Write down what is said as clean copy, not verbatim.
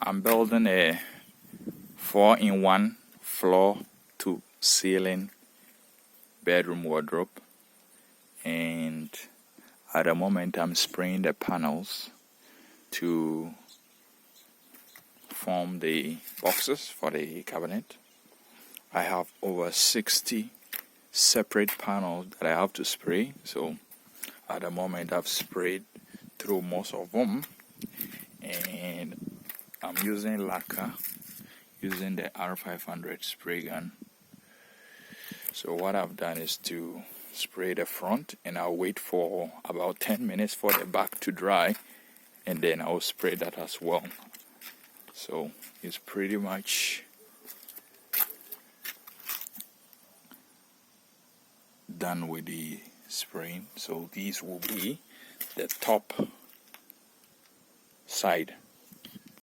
I'm building a 4-in-1 floor to ceiling bedroom wardrobe, and at the moment I'm spraying the panels to form the boxes for the cabinet. I have over 60 separate panels that I have to spray, so at the moment I've sprayed through most of them, and I'm using lacquer using the R500 spray gun. So what I've done is to spray the front, and I'll wait for about 10 minutes for the back to dry, and then I'll spray that as well. So it's pretty much done with the spraying. So these will be the top side